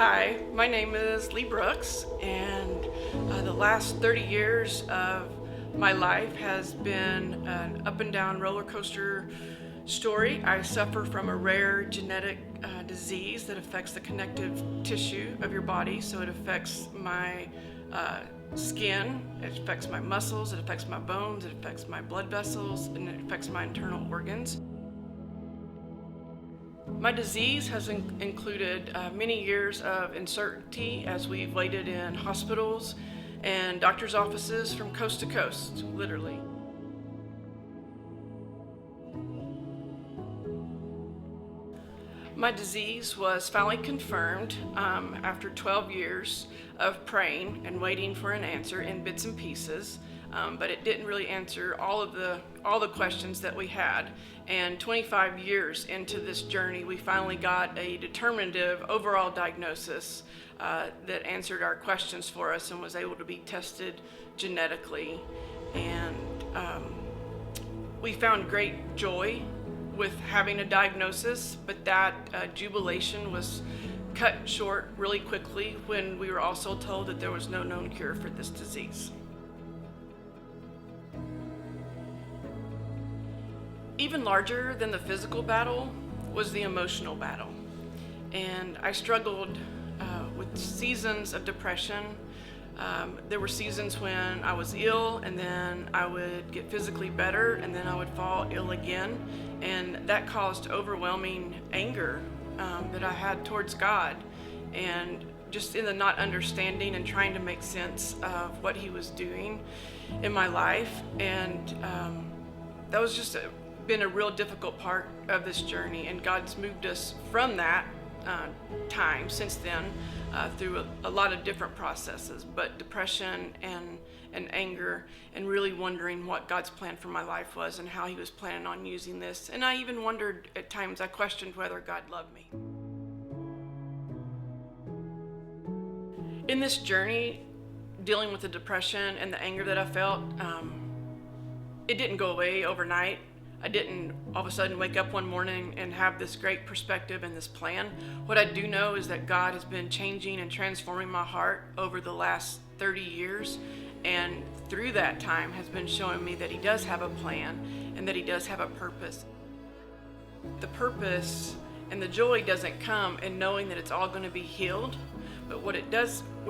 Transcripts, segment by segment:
Hi, my name is Lee Brooks, and the last 30 years of my life has been an up and down roller coaster story. I suffer from a rare genetic disease that affects the connective tissue of your body, so it affects my skin, it affects my muscles, it affects my bones, it affects my blood vessels, and it affects my internal organs. My disease has included many years of uncertainty as we've waited in hospitals and doctors' offices from coast to coast, literally. My disease was finally confirmed after 12 years of praying and waiting for an answer in bits and pieces, but it didn't really answer all the questions that we had. And 25 years into this journey, we finally got a determinative overall diagnosis that answered our questions for us and was able to be tested genetically. And we found great joy with having a diagnosis, but that jubilation was cut short really quickly when we were also told that there was no known cure for this disease. Even larger than the physical battle was the emotional battle. And I struggled with seasons of depression. There were seasons when I was ill, and then I would get physically better, and then I would fall ill again. And that caused overwhelming anger that I had towards God, and just in the not understanding and trying to make sense of what He was doing in my life. And that was just been a real difficult part of this journey, and God's moved us from that time since then through a lot of different processes, but depression and anger, and really wondering what God's plan for my life was and how He was planning on using this. And I even wondered at times, I questioned whether God loved me. In this journey, dealing with the depression and the anger that I felt, it didn't go away overnight. I didn't all of a sudden wake up one morning and have this great perspective and this plan. What I do know is that God has been changing and transforming my heart over the last 30 years, and through that time has been showing me that He does have a plan and that He does have a purpose. The purpose and the joy doesn't come in knowing that it's all going to be healed, but where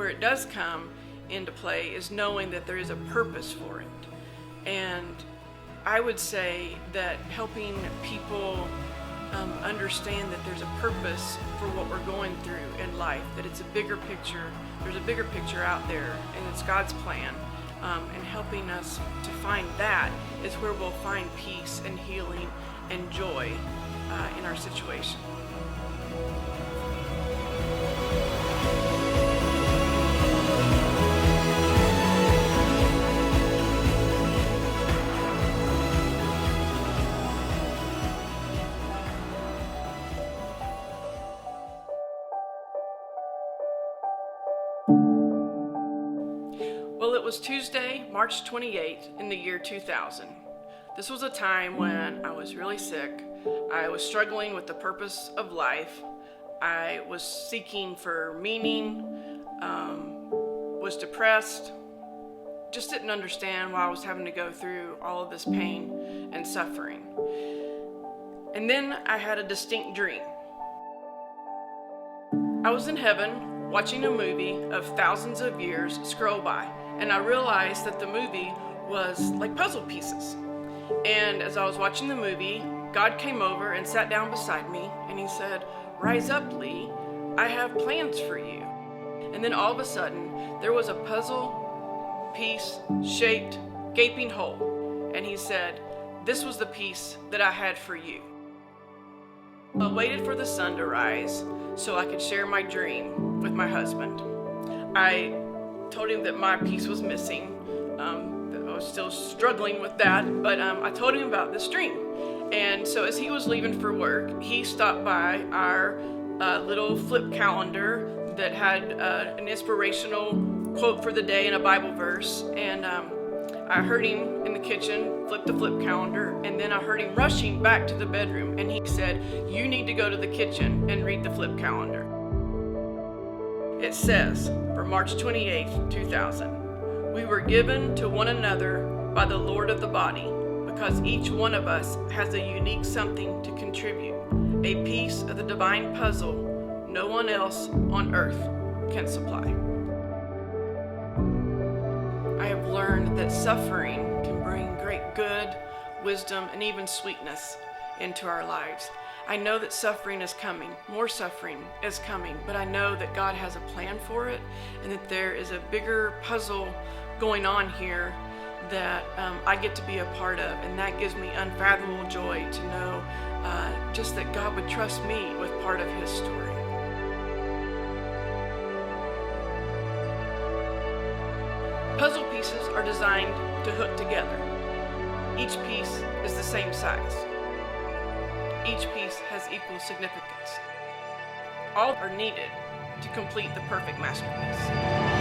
it does come into play is knowing that there is a purpose for it. And I would say that helping people understand that there's a purpose for what we're going through in life, that it's a bigger picture, there's a bigger picture out there, and it's God's plan. And helping us to find that is where we'll find peace and healing and joy in our situation. Well, it was Tuesday, March 28th in the year 2000. This was a time when I was really sick. I was struggling with the purpose of life. I was seeking for meaning, was depressed, just didn't understand why I was having to go through all of this pain and suffering. And then I had a distinct dream. I was in heaven watching a movie of thousands of years scroll by, and I realized that the movie was like puzzle pieces. And as I was watching the movie, God came over and sat down beside me, and He said, "Rise up, Lee, I have plans for you." And then all of a sudden, there was a puzzle piece shaped gaping hole, and He said, "This was the piece that I had for you." I waited for the sun to rise so I could share my dream with my husband. I told him that my piece was missing. I was still struggling with that, but I told him about this dream. And so as he was leaving for work, he stopped by our little flip calendar that had an inspirational quote for the day and a Bible verse. And I heard him in the kitchen flip the flip calendar, and then I heard him rushing back to the bedroom, and he said, "You need to go to the kitchen and read the flip calendar." It says, for March 28th, 2000, we were given to one another by the Lord of the body, because each one of us has a unique something to contribute, a piece of the divine puzzle no one else on earth can supply. I have learned that suffering can bring great good, wisdom, and even sweetness into our lives. I know that suffering is coming, more suffering is coming, but I know that God has a plan for it, and that there is a bigger puzzle going on here that I get to be a part of, and that gives me unfathomable joy to know just that God would trust me with part of His story. Puzzle pieces are designed to hook together. Each piece is the same size. Each piece has equal significance. All are needed to complete the perfect masterpiece.